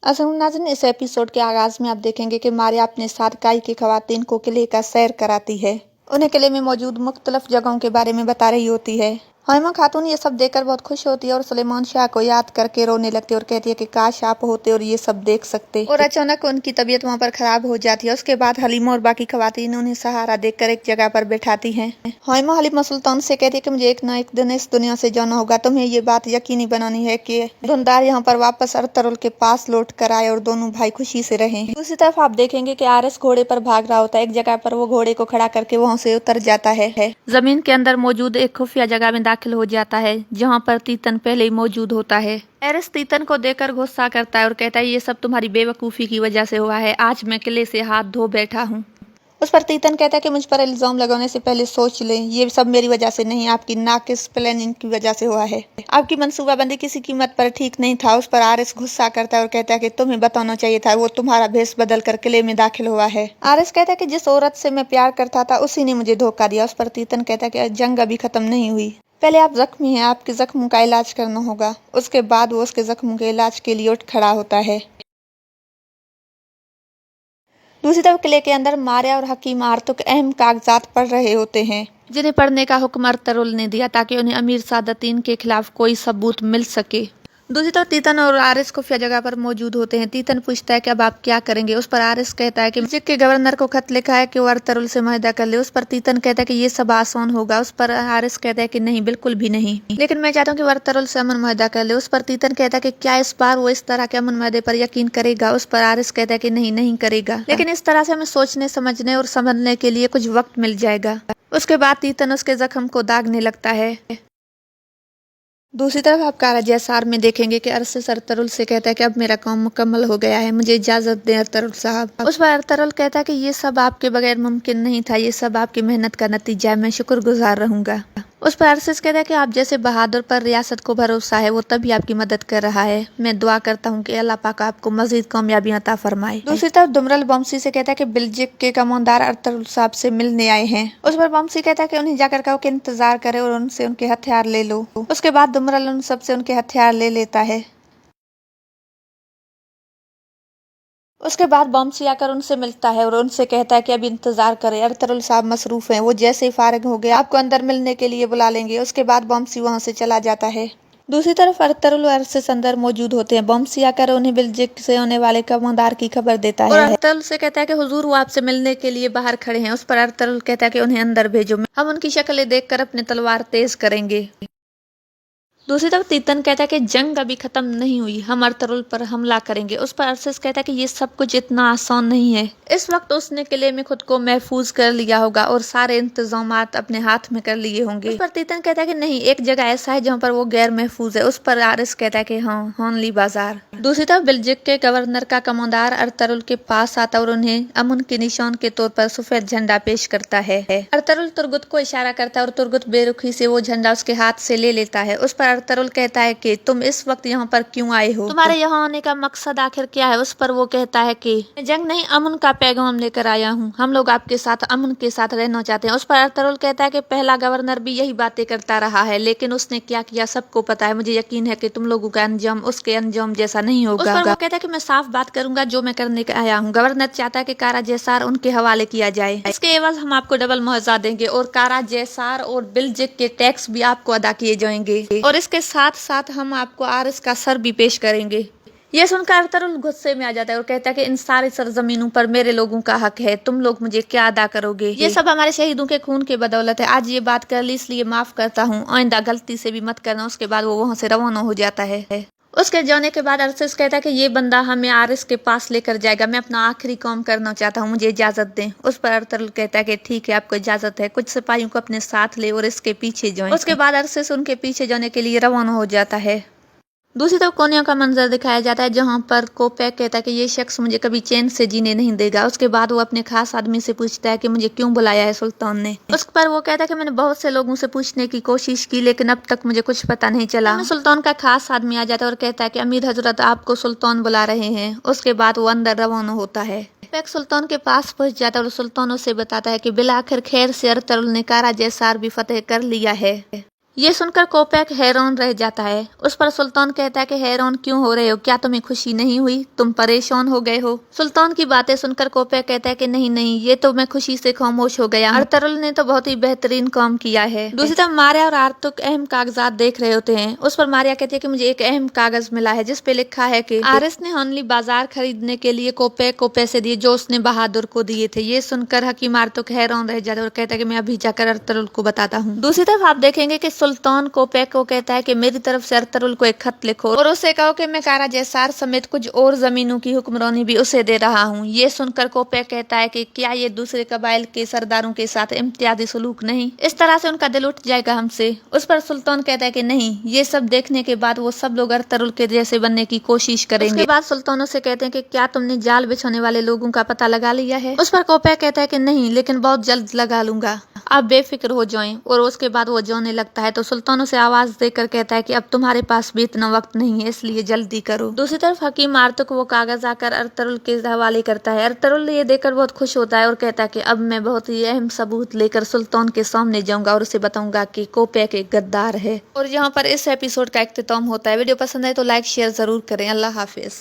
असल नाज़रीन, इस एपिसोड के आगाज में आप देखेंगे कि मारिया अपने साथ काई की खवातीन को किले का सैर कराती है। उन्हें किले में मौजूद मुख्तलिफ जगहों के बारे में बता रही होती है। हईमा खातून ये सब देखकर बहुत खुश होती है और सुलेमान शाह को याद करके रोने लगती है और कहती है कि काश आप होते और ये सब देख सकते। और अचानक उनकी तबीयत वहाँ पर खराब हो जाती है। उसके बाद हलीमा और बाकी खवातीन उन्हें सहारा देकर एक जगह पर बैठाती हैं। हईमा हलीमा सुल्तान से कहती है कि मुझे एक न एक दिन इस दुनिया से जाना होगा। तुम्हें ये बात यकीनी बनानी है कि धुंधार यहाँ पर वापस अर्तुगरुल के पास लौट कर आए और दोनों भाई खुशी से रहें। दूसरी तरफ आप देखेंगे कि आरस घोड़े पर भाग रहा होता है। एक जगह पर वो घोड़े को खड़ा करके वहाँ से उतर जाता है। जमीन के अंदर मौजूद एक खुफिया जगह में दाखिल हो जाता है जहाँ पर तीतन पहले ही मौजूद होता है। एरिस तीतन को देखकर गुस्सा करता है और कहता है ये सब तुम्हारी बेवकूफ़ी की वजह से हुआ है। आज मैं किले से हाथ धो बैठा हूँ। उस पर तीतन कहता है कि मुझ पर इल्जाम लगाने से पहले सोच लें, ये सब मेरी वजह से नहीं, आपकी नाकिस प्लानिंग की वजह से हुआ है। आपकी मंसूबाबंदी किसी कीमत पर ठीक नहीं था। उस पर आरिस गुस्सा करता है और कहता है कि तुम्हें बताना चाहिए था, वो तुम्हारा भेष बदल कर किले में दाखिल हुआ है। आरिस कहता है कि जिस औरत से मैं प्यार करता था उसी ने मुझे धोखा दिया। उस पर तीतन कहता है कि जंग अभी खत्म नहीं हुई, पहले आप जख्मी हैं, आपके जख्मों का इलाज करना होगा। उसके बाद वो उसके जख्मों के इलाज के लिए उठ खड़ा होता है। दूसरी तरफ किले के अंदर मारिया और हकीम आर्तुक अहम कागजात पढ़ रहे होते हैं जिन्हें पढ़ने का हुक्म अर्तुगरुल ने दिया ताकि उन्हें अमीर सादतीन के खिलाफ कोई सबूत मिल सके। दूसरी तरफ तीतन और आरिस खुफिया जगह पर मौजूद होते हैं। तीतन पूछता है कि अब आप क्या करेंगे। उस पर आरिस कहता है कि मस्जिद के गवर्नर को खत लिखा है कि वो अर्तुगरुल से मुआहदा कर ले। उस पर तीतन कहता है कि ये सब आसान होगा। उस पर आरिस कहता है कि नहीं, बिल्कुल भी नहीं, लेकिन मैं चाहता हूँ कि वो अर्तुगरुल से अमन मुआहदा कर ले। उस पर तीतन कहता है कि क्या इस बार वो इस तरह के अमन मुआहदे पर यकीन करेगा। उस पर आरिस कहता है कि नहीं, नहीं करेगा, लेकिन इस तरह से हमें सोचने समझने और समझने के लिए कुछ वक्त मिल जाएगा। उसके बाद तीतन उसके जख्म को दागने लगता है। दूसरी तरफ आप कारा जैसार में देखेंगे कि अरसिस अर्तुगरुल से कहता है कि अब मेरा काम मुकम्मल हो गया है, मुझे इजाजत दें अर्तुगरुल साहब। उस पर अर्तुगरुल कहता है कि ये सब आपके बगैर मुमकिन नहीं था, ये सब आपकी मेहनत का नतीजा है, मैं शुक्रगुजार रहूंगा। उस पर अरसिस कहता है कि आप जैसे बहादुर पर रियासत को भरोसा है, वो तभी आपकी मदद कर रहा है। मैं दुआ करता हूँ कि अल्लाह पाक आपको मजीद कामयाबी अता फरमाए। दूसरी तरफ दुमरल बमसी से कहता है कि बिल्जिक के कमांडर अर्तुगरुल साहब से मिलने आए हैं। उस पर बमसी कहता है कि उन्हें जाकर कहो कि इंतजार करे और उनसे उनके हथियार ले लो। उसके बाद दुमरल उन सबसे उनके हथियार ले लेता है। उसके बाद बमसी आकर उनसे मिलता है और उनसे कहता है कि अब इंतजार करें, अर्तुगरुल साहब मसरूफ हैं, वो जैसे ही फारिग हो गए आपको अंदर मिलने के लिए बुला लेंगे। उसके बाद बमसी वहां से चला जाता है। दूसरी तरफ अर्तुगरुल और अरसिस अंदर मौजूद होते हैं। बमसी आकर उन्हें बिल्जिक से होने वाले कमांडर की खबर देता है और अर्तुगरुल से कहता है कि हुजूर वो आपसे मिलने के लिए बाहर खड़े हैं। उस पर अर्तुगरुल कहता है कि उन्हें अंदर भेजो, हम उनकी शक्लें देखकर अपने तलवार तेज करेंगे। दूसरी तरफ तीतन कहता है कि जंग अभी खत्म नहीं हुई, हम अर्तुगरुल पर हमला करेंगे। उस पर अरसिस कहता है कि ये सब कुछ इतना आसान नहीं है। इस वक्त उसने किले में खुद को महफूज कर लिया होगा और सारे इंतजामात अपने हाथ में कर लिए होंगे। उस पर तीतन कहता है कि नहीं, एक जगह ऐसा है जहाँ पर वो गैर महफूज है। उस पर आरिस कहता है कि हाँ, हॉनली बाजार। दूसरी तरफ बिल्जिक के गवर्नर का कमांडर अर्तुगरुल के पास आता और उन्हें अमन के निशान के तौर पर सफेद झंडा पेश करता है। अर्तुगरुल तुर्गुत को इशारा करता है और तुर्गुत बेरुखी से वो झंडा उसके हाथ से ले लेता है। उस पर अर्तुगरुल कहता है कि तुम इस वक्त यहाँ पर क्यों आए हो, तुम्हारे यहाँ आने का मकसद आखिर क्या है। उस पर वो कहता है कि मैं जंग नहीं, अमन का पैगाम लेकर आया हूँ, हम लोग आपके साथ अमन के साथ रहना चाहते हैं। उस पर अर्तुगरुल कहता है कि पहला गवर्नर भी यही बातें करता रहा है, लेकिन उसने क्या किया सबको पता है, मुझे यकीन है कि तुम लोगों का अंजाम उसके अंजाम जैसा नहीं होगा। उस पर वो कहता है कि मैं साफ बात करूंगा, जो मैं करने आया हूँ। गवर्नर चाहता है कि कारा जैसार उनके हवाले किया जाए, इसके एवज हम आपको डबल मुआवजा देंगे और कारा जैसार और बिल्जिक के टैक्स भी आपको अदा किए जाएंगे और इसके साथ साथ हम आपको आरिस का सर भी पेश करेंगे। ये सुनकर अर्तुगरुल गुस्से में आ जाता है और कहता है कि इन सारी सरजमीनों पर मेरे लोगों का हक है, तुम लोग मुझे क्या अदा करोगे, ये सब हमारे शहीदों के खून के बदौलत है। आज ये बात कर ली इसलिए माफ करता हूँ, आइंदा गलती से भी मत करना। उसके बाद वो वहां से रवाना हो जाता है। उसके जाने के बाद अरसिस कहता है कि ये बंदा हमें आरिस के पास लेकर जाएगा, मैं अपना आखिरी काम करना चाहता हूँ, मुझे इजाजत दें। उस पर अर्तुगरुल कहता है कि ठीक है, आपको इजाजत है, कुछ सिपाहियों को अपने साथ ले और इसके पीछे जाएं। उसके बाद अरसिस उनके पीछे जाने के लिए रवाना हो जाता है। दूसरी तरफ कोनियों का मंजर दिखाया जाता है जहाँ पर कोपैक कहता है कि ये शख्स मुझे कभी चैन से जीने नहीं देगा। उसके बाद वो अपने खास आदमी से पूछता है कि मुझे क्यों बुलाया है सुल्तान ने। उस पर वो कहता है कि मैंने बहुत से लोगों से पूछने की कोशिश की, लेकिन अब तक मुझे कुछ पता नहीं चला। सुल्तान का खास आदमी आ जाता है और कहता है कि अमीर हजरत आपको सुल्तान बुला रहे हैं। उसके बाद वो अंदर रवाना होता है। कोपैक सुल्तान के पास पहुंच जाता है और सुल्तान उसे बताता है कि बिलाखिर खैर से अर्तुगरुल ने कारा जैसार भी फतेह कर लिया है। ये सुनकर कोपैक हैरान रह जाता है। उस पर सुल्तान कहता है कि हैरान क्यों हो रहे हो, क्या तुम्हें खुशी नहीं हुई, तुम परेशान हो गए हो। सुल्तान की बातें सुनकर कोपैक कहता है कि नहीं नहीं, ये तो मैं खुशी से खामोश हो गया। अर्तुगरुल ने तो बहुत ही बेहतरीन काम किया है। दूसरी तरफ मारिया और आर्तुक अहम कागजात देख रहे होते हैं। उस पर मारिया कहती है कि मुझे एक अहम कागज मिला है जिसपे लिखा है कि आरिस ने हॉनली बाजार खरीदने के लिए कोपैक को पैसे दिए जो उसने बहादुर को दिए थे। ये सुनकर हकीम आर्तुक हैरान रह जाता है और कहता है कि मैं अभी जाकर अर्तुगरुल को बताता हूँ। दूसरी तरफ आप देखेंगे कि सुल्तान कोपैक को कहता है कि मेरी तरफ से अर्तुगरुल को एक खत लिखो और उसे कहो कि मैं कारा जैसार समेत कुछ और जमीनों की हुक्मरानी भी उसे दे रहा हूँ। ये सुनकर कोपैक कहता है कि क्या ये दूसरे कबाइल के सरदारों के साथ इम्तियाजी सलूक नहीं, इस तरह से उनका दिल उठ जाएगा हमसे। उस पर सुल्तान कहता है कि नहीं, ये सब देखने के बाद वो सब लोग अर्तुगरुल के जैसे बनने की कोशिश करेंगे। उसके बाद सुल्तान से कहते हैं कि क्या तुमने जाल बिछाने वाले लोगों का पता लगा लिया है। उस पर कोपैक कहता है कि नहीं, लेकिन बहुत जल्द लगा लूंगा, आप बेफिक्र हो जाएं। और उसके बाद वो जाने लगता है तो सुल्तान उसे आवाज देकर कहता है कि अब तुम्हारे पास भी इतना वक्त नहीं है, इसलिए जल्दी करो। दूसरी तरफ हकीम आर्तुक वो कागज आकर अर्तुगरुल के हवाले करता है। अर्तुगरुल ये देखकर बहुत खुश होता है और कहता है कि अब मैं बहुत ही अहम सबूत लेकर सुल्तान के सामने जाऊंगा और उसे बताऊंगा कि कोपैक एक गद्दार है। और यहाँ पर इस एपिसोड का इख्तिताम होता है। वीडियो पसंद है तो लाइक शेयर जरूर करें। अल्लाह हाफिज।